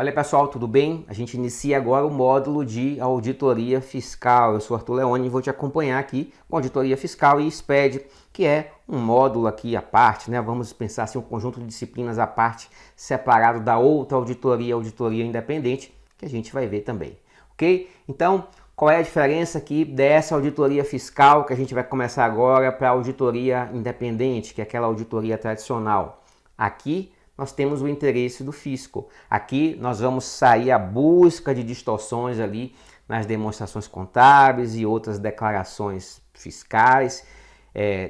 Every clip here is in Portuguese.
Fala aí, pessoal, tudo bem? A gente inicia agora o módulo de auditoria fiscal. Eu sou Arthur Leone e vou te acompanhar aqui com auditoria fiscal e SPED, que é um módulo aqui à parte, né? Vamos pensar assim, um conjunto de disciplinas à parte, separado da outra auditoria independente, que a gente vai ver também, ok? Então, qual é a diferença aqui dessa auditoria fiscal que a gente vai começar agora para a auditoria independente, que é aquela auditoria tradicional? Aqui nós temos o interesse do fisco. Aqui nós vamos sair à busca de distorções ali nas demonstrações contábeis e outras declarações fiscais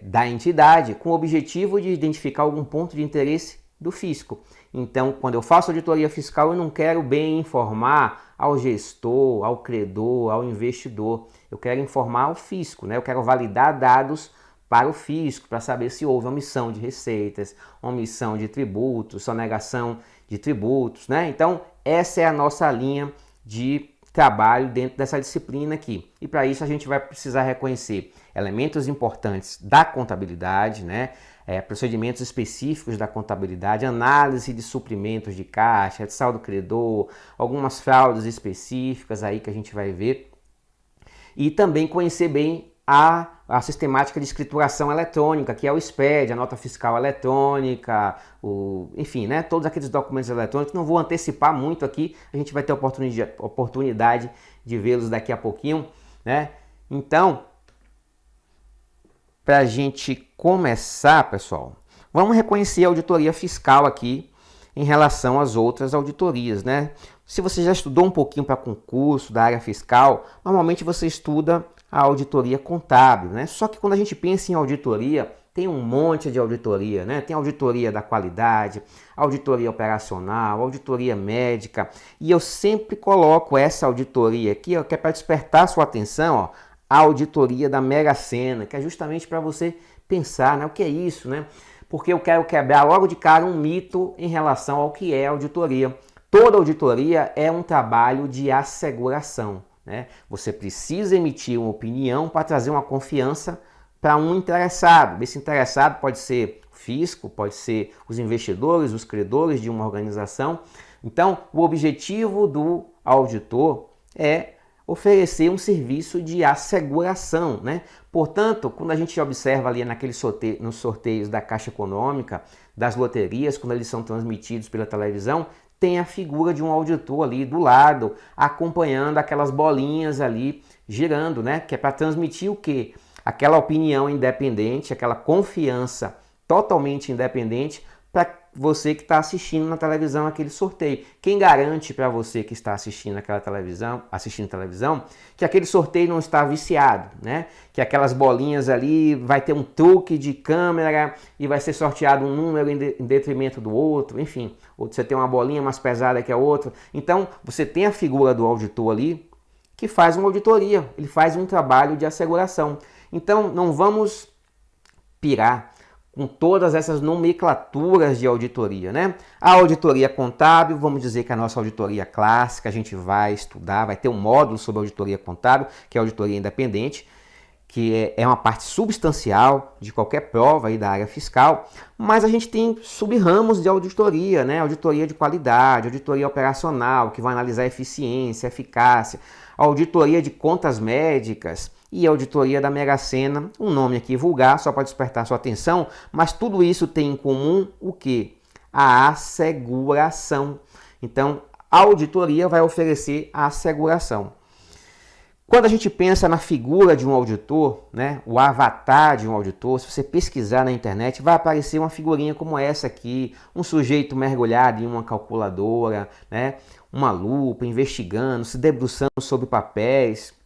da entidade, com o objetivo de identificar algum ponto de interesse do fisco. Então, quando eu faço auditoria fiscal, eu não quero bem informar ao gestor, ao credor, ao investidor. Eu quero informar ao fisco, né? Eu quero validar dados para o fisco, para saber se houve omissão de receitas, omissão de tributos, sonegação de tributos, né? Então, essa é a nossa linha de trabalho dentro dessa disciplina aqui. E para isso a gente vai precisar reconhecer elementos importantes da contabilidade, né? Procedimentos específicos da contabilidade, análise de suprimentos de caixa, de saldo credor, algumas fraudes específicas aí que a gente vai ver. E também conhecer bem a sistemática de escrituração eletrônica, que é o SPED, a nota fiscal eletrônica, enfim, né, todos aqueles documentos eletrônicos. Não vou antecipar muito aqui, a gente vai ter oportunidade de vê-los daqui a pouquinho, né? Então, para a gente começar, pessoal, vamos reconhecer a auditoria fiscal aqui em relação às outras auditorias, né? Se você já estudou um pouquinho para concurso da área fiscal, normalmente você estuda a auditoria contábil, né? Só que quando a gente pensa em auditoria, tem um monte de auditoria, né? Tem auditoria da qualidade, auditoria operacional, auditoria médica, e eu sempre coloco essa auditoria aqui, ó, que é para despertar sua atenção, ó, a auditoria da Mega Sena, que é justamente para você pensar, né? O que é isso, né? Porque eu quero quebrar logo de cara um mito em relação ao que é auditoria. Toda auditoria é um trabalho de asseguração, né? Você precisa emitir uma opinião para trazer uma confiança para um interessado. Esse interessado pode ser o fisco, pode ser os investidores, os credores de uma organização. Então, o objetivo do auditor é oferecer um serviço de asseguração, né? Portanto, quando a gente observa ali nos sorteios da Caixa Econômica, das loterias, quando eles são transmitidos pela televisão, tem a figura de um auditor ali do lado, acompanhando aquelas bolinhas ali girando, né? Que é para transmitir o quê? Aquela opinião independente, aquela confiança totalmente independente para você que está assistindo na televisão aquele sorteio. Quem garante para você que está assistindo televisão, que aquele sorteio não está viciado, né? Que aquelas bolinhas ali vai ter um truque de câmera e vai ser sorteado um número em detrimento do outro, enfim, ou você tem uma bolinha mais pesada que a outra. Então, você tem a figura do auditor ali que faz uma auditoria, ele faz um trabalho de asseguração. Então, não vamos pirar com todas essas nomenclaturas de auditoria, né? A auditoria contábil, vamos dizer que a nossa auditoria clássica, a gente vai estudar, vai ter um módulo sobre auditoria contábil, que é a auditoria independente, que é uma parte substancial de qualquer prova aí da área fiscal, mas a gente tem sub-ramos de auditoria, né? Auditoria de qualidade, auditoria operacional, que vai analisar eficiência, eficácia, auditoria de contas médicas, e a auditoria da Mega Sena, um nome aqui vulgar, só para despertar sua atenção, mas tudo isso tem em comum o quê? A asseguração. Então, a auditoria vai oferecer a asseguração. Quando a gente pensa na figura de um auditor, né, o avatar de um auditor, se você pesquisar na internet, vai aparecer uma figurinha como essa aqui, um sujeito mergulhado em uma calculadora, né, uma lupa, investigando, se debruçando sobre papéis.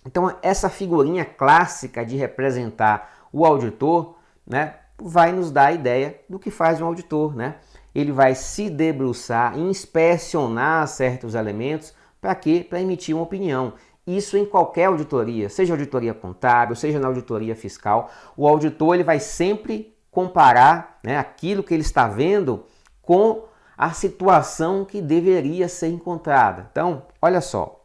Então, essa figurinha clássica de representar o auditor, né, vai nos dar a ideia do que faz um auditor, né? Ele vai se debruçar, inspecionar certos elementos, para quê? Para emitir uma opinião. Isso em qualquer auditoria, seja auditoria contábil, seja na auditoria fiscal, o auditor ele vai sempre comparar, né, aquilo que ele está vendo com a situação que deveria ser encontrada. Então, olha só,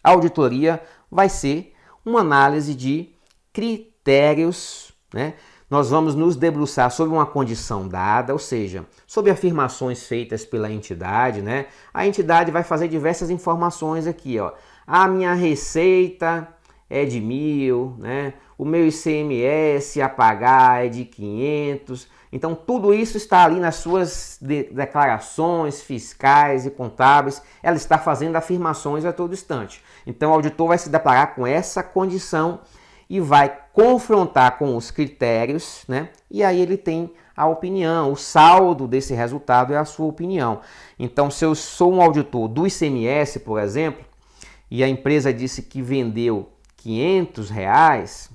a auditoria vai ser uma análise de critérios, né, nós vamos nos debruçar sobre uma condição dada, ou seja, sobre afirmações feitas pela entidade, né? A entidade vai fazer diversas informações aqui, ó. A minha receita é de 1.000, né? O meu ICMS a pagar é de 500. Então, tudo isso está ali nas suas declarações fiscais e contábeis. Ela está fazendo afirmações a todo instante. Então, o auditor vai se deparar com essa condição e vai confrontar com os critérios, né? E aí ele tem a opinião, o saldo desse resultado é a sua opinião. Então, se eu sou um auditor do ICMS, por exemplo, e a empresa disse que vendeu R$500,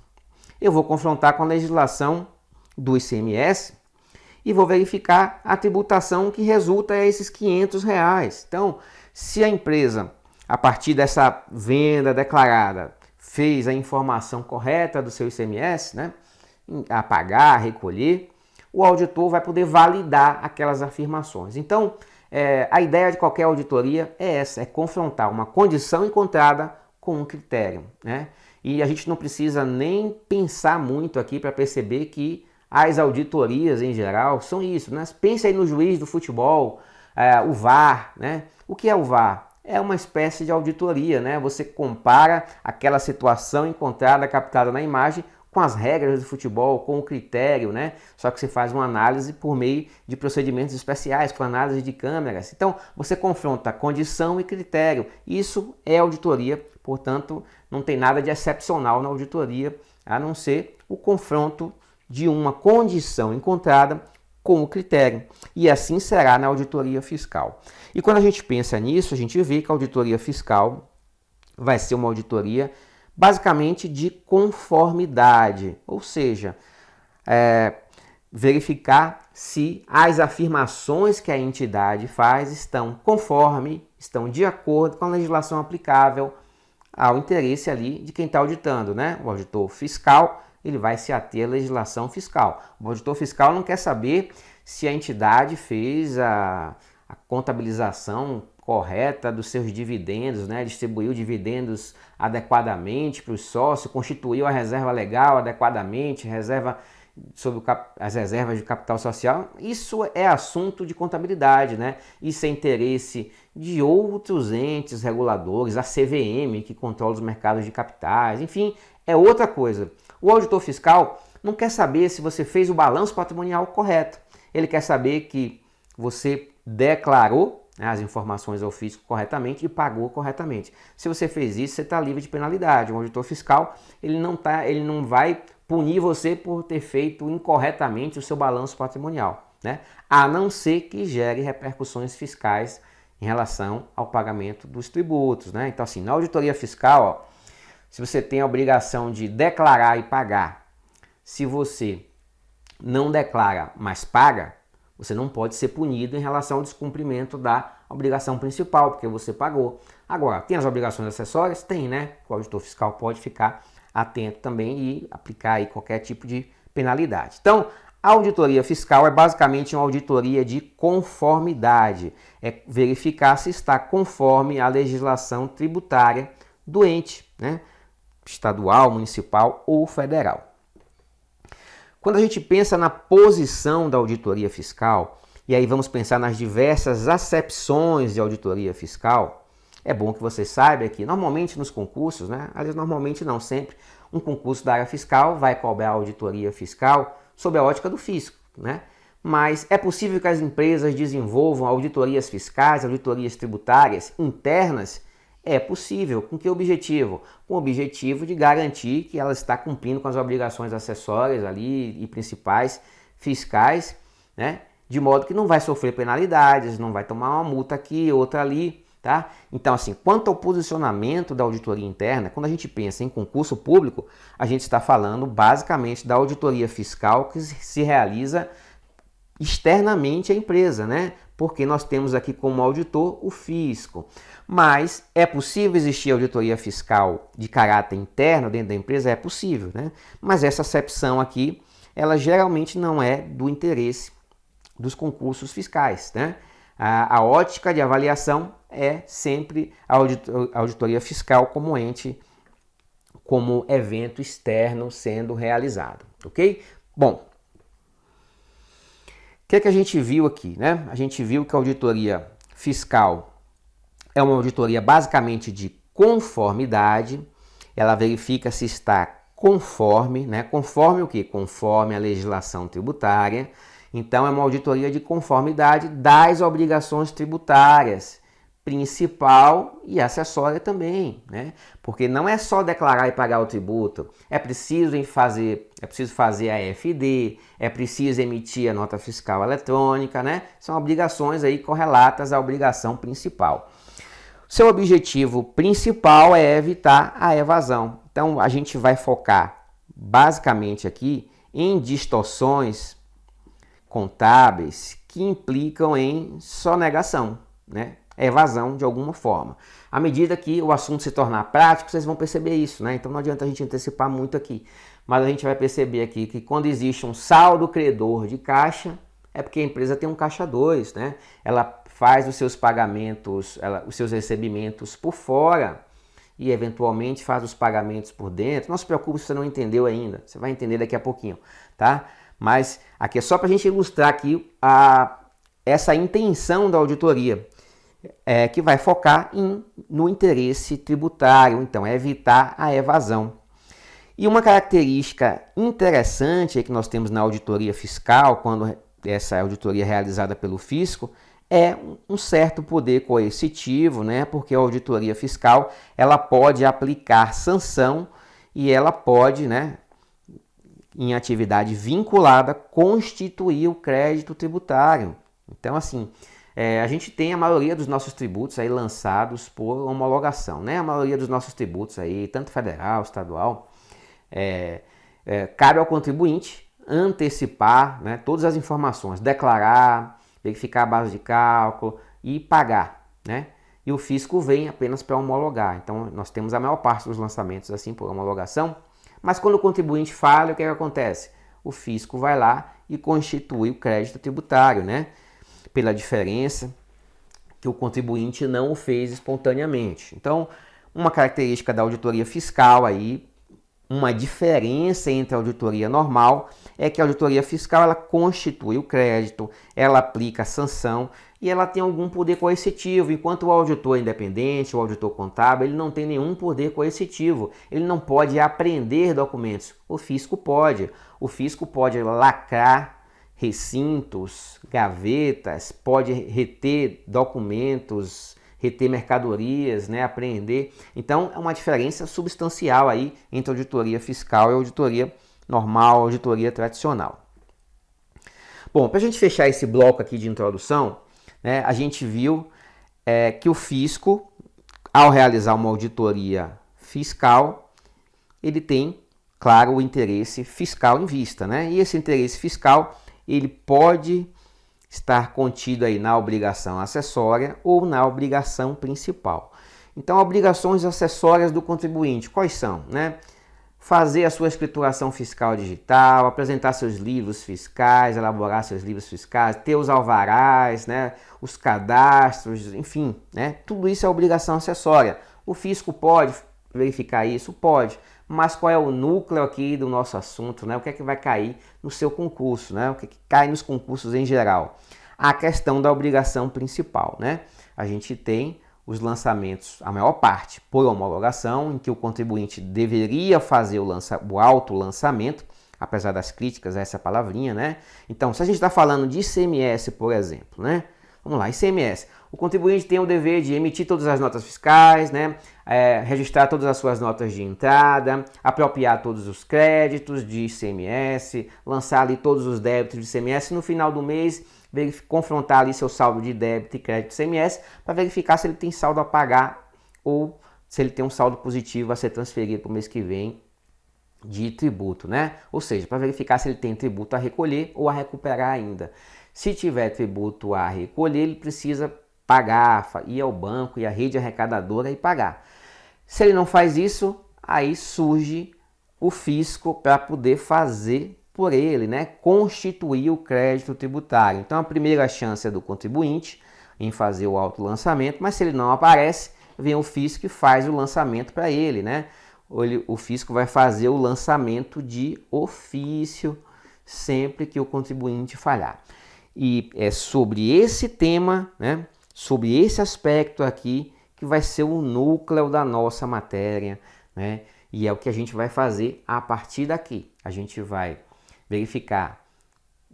eu vou confrontar com a legislação do ICMS e vou verificar a tributação que resulta a esses R$500. Então, se a empresa, a partir dessa venda declarada, fez a informação correta do seu ICMS, né, a pagar, a recolher, o auditor vai poder validar aquelas afirmações. Então, a ideia de qualquer auditoria é essa, é confrontar uma condição encontrada com um critério, né? E a gente não precisa nem pensar muito aqui para perceber que as auditorias em geral são isso, né? Pense aí no juiz do futebol, o VAR, né? O que é o VAR? É uma espécie de auditoria, né? Você compara aquela situação encontrada, captada na imagem, com as regras do futebol, com o critério, né? Só que você faz uma análise por meio de procedimentos especiais, com análise de câmeras. Então, você confronta condição e critério. Isso é auditoria, portanto, não tem nada de excepcional na auditoria, a não ser o confronto de uma condição encontrada com o critério. E assim será na auditoria fiscal. E quando a gente pensa nisso, a gente vê que a auditoria fiscal vai ser uma auditoria basicamente de conformidade, ou seja, verificar se as afirmações que a entidade faz estão conforme, estão de acordo com a legislação aplicável ao interesse ali de quem está auditando, né? O auditor fiscal, ele vai se ater à legislação fiscal. O auditor fiscal não quer saber se a entidade fez a contabilização correta dos seus dividendos, né? Distribuiu dividendos adequadamente para os sócios, constituiu a reserva legal adequadamente, reserva sobre as reservas de capital social. Isso é assunto de contabilidade, né? Isso é interesse de outros entes reguladores, a CVM, que controla os mercados de capitais, enfim, é outra coisa. O auditor fiscal não quer saber se você fez o balanço patrimonial correto. Ele quer saber que você declarou, né, as informações ao fisco corretamente e pagou corretamente. Se você fez isso, você está livre de penalidade. O auditor fiscal ele não vai punir você por ter feito incorretamente o seu balanço patrimonial, né? A não ser que gere repercussões fiscais em relação ao pagamento dos tributos, né? Então, assim, na auditoria fiscal, ó, se você tem a obrigação de declarar e pagar, se você não declara, mas paga, você não pode ser punido em relação ao descumprimento da obrigação principal, porque você pagou. Agora, tem as obrigações acessórias? Tem, né? O auditor fiscal pode ficar atento também e aplicar aí qualquer tipo de penalidade. Então, a auditoria fiscal é basicamente uma auditoria de conformidade. É verificar se está conforme a legislação tributária do ente, né? Estadual, municipal ou federal. Quando a gente pensa na posição da auditoria fiscal, e aí vamos pensar nas diversas acepções de auditoria fiscal, é bom que você saiba que normalmente nos concursos, né? Aliás, normalmente não sempre, um concurso da área fiscal vai cobrar a auditoria fiscal sob a ótica do fisco, né? Mas é possível que as empresas desenvolvam auditorias fiscais, auditorias tributárias internas? É possível. Com que objetivo? Com o objetivo de garantir que ela está cumprindo com as obrigações acessórias ali e principais fiscais, né? De modo que não vai sofrer penalidades, não vai tomar uma multa aqui, outra ali, tá? Então, assim, quanto ao posicionamento da auditoria interna, quando a gente pensa em concurso público, a gente está falando basicamente da auditoria fiscal que se realiza externamente à empresa, né? Porque nós temos aqui como auditor o fisco. Mas é possível existir auditoria fiscal de caráter interno dentro da empresa? É possível, né? Mas essa acepção aqui, ela geralmente não é do interesse dos concursos fiscais, né? A ótica de avaliação é sempre a auditoria fiscal como ente, como evento externo sendo realizado, ok? Bom, que a gente viu aqui, né? A gente viu que a auditoria fiscal é uma auditoria basicamente de conformidade. Ela verifica se está conforme, né? Conforme o quê? Conforme a legislação tributária. Então, é uma auditoria de conformidade das obrigações tributárias, principal e acessória também, né? Porque não é só declarar e pagar o tributo, é preciso fazer a EFD, é preciso emitir a nota fiscal eletrônica, né? São obrigações aí correlatas à obrigação principal. Seu objetivo principal é evitar a evasão. Então, a gente vai focar basicamente aqui em distorções contábeis que implicam em sonegação, né? Evasão de alguma forma. À medida que o assunto se tornar prático, vocês vão perceber isso, né? Então não adianta a gente antecipar muito aqui. Mas a gente vai perceber aqui que quando existe um saldo credor de caixa, é porque a empresa tem um caixa 2, né? Ela faz os seus pagamentos, os seus recebimentos por fora e eventualmente faz os pagamentos por dentro. Não se preocupe se você não entendeu ainda, você vai entender daqui a pouquinho, tá? Mas aqui é só para a gente ilustrar aqui essa intenção da auditoria, que vai focar no interesse tributário, então é evitar a evasão. E uma característica interessante que nós temos na auditoria fiscal, quando essa auditoria é realizada pelo fisco, é um certo poder coercitivo, né? Porque a auditoria fiscal ela pode aplicar sanção e ela pode, né, em atividade vinculada, constituir o crédito tributário. Então, assim, a gente tem a maioria dos nossos tributos aí lançados por homologação, né? A maioria dos nossos tributos aí, tanto federal, estadual, cabe ao contribuinte antecipar, né, todas as informações, declarar, verificar a base de cálculo e pagar, né? E o fisco vem apenas para homologar. Então, nós temos a maior parte dos lançamentos assim por homologação. Mas quando o contribuinte falha, o que acontece? O fisco vai lá e constitui o crédito tributário, né? Pela diferença que o contribuinte não o fez espontaneamente. Então, uma característica da auditoria fiscal aí, uma diferença entre a auditoria normal é que a auditoria fiscal ela constitui o crédito, ela aplica a sanção e ela tem algum poder coercitivo, enquanto o auditor independente, o auditor contábil, ele não tem nenhum poder coercitivo, ele não pode apreender documentos, o fisco pode. O fisco pode lacrar recintos, gavetas, pode reter documentos, reter mercadorias, né, apreender. Então, é uma diferença substancial aí entre a auditoria fiscal e a auditoria normal, a auditoria tradicional. Bom, para a gente fechar esse bloco aqui de introdução, né, a gente viu que o fisco, ao realizar uma auditoria fiscal, ele tem, claro, o interesse fiscal em vista, né? E esse interesse fiscal, ele pode estar contido aí na obrigação acessória ou na obrigação principal. Então, obrigações acessórias do contribuinte, quais são, né? Fazer a sua escrituração fiscal digital, apresentar seus livros fiscais, elaborar seus livros fiscais, ter os alvarás, né, os cadastros, enfim, né, tudo isso é obrigação acessória. O fisco pode verificar isso? Pode, mas qual é o núcleo aqui do nosso assunto, né? O que é que vai cair no seu concurso, né? O que é que cai nos concursos em geral? A questão da obrigação principal, né? A gente tem os lançamentos, a maior parte, por homologação, em que o contribuinte deveria fazer o autolançamento, apesar das críticas a essa palavrinha, né? Então, se a gente está falando de ICMS, por exemplo, né? Vamos lá, ICMS. O contribuinte tem o dever de emitir todas as notas fiscais, né? Registrar todas as suas notas de entrada, apropriar todos os créditos de ICMS, lançar ali todos os débitos de ICMS, no final do mês confrontar ali seu saldo de débito e crédito de ICMS para verificar se ele tem saldo a pagar ou se ele tem um saldo positivo a ser transferido para o mês que vem de tributo, né? Ou seja, para verificar se ele tem tributo a recolher ou a recuperar ainda. Se tiver tributo a recolher, ele precisa pagar, ir ao banco e à rede arrecadadora e pagar. Se ele não faz isso, aí surge o fisco para poder fazer por ele, né, constituir o crédito tributário. Então a primeira chance é do contribuinte em fazer o autolançamento, mas se ele não aparece, vem o fisco e faz o lançamento para ele, né? O fisco vai fazer o lançamento de ofício sempre que o contribuinte falhar. E é sobre esse tema, né, sobre esse aspecto aqui, que vai ser o núcleo da nossa matéria, né? E é o que a gente vai fazer a partir daqui. A gente vai verificar,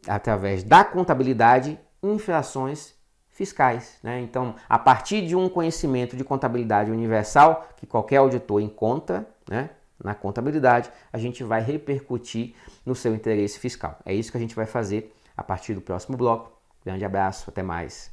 através da contabilidade, infrações fiscais, né? Então, a partir de um conhecimento de contabilidade universal, que qualquer auditor encontra, né, na contabilidade, a gente vai repercutir no seu interesse fiscal. É isso que a gente vai fazer a partir do próximo bloco. Grande abraço, até mais.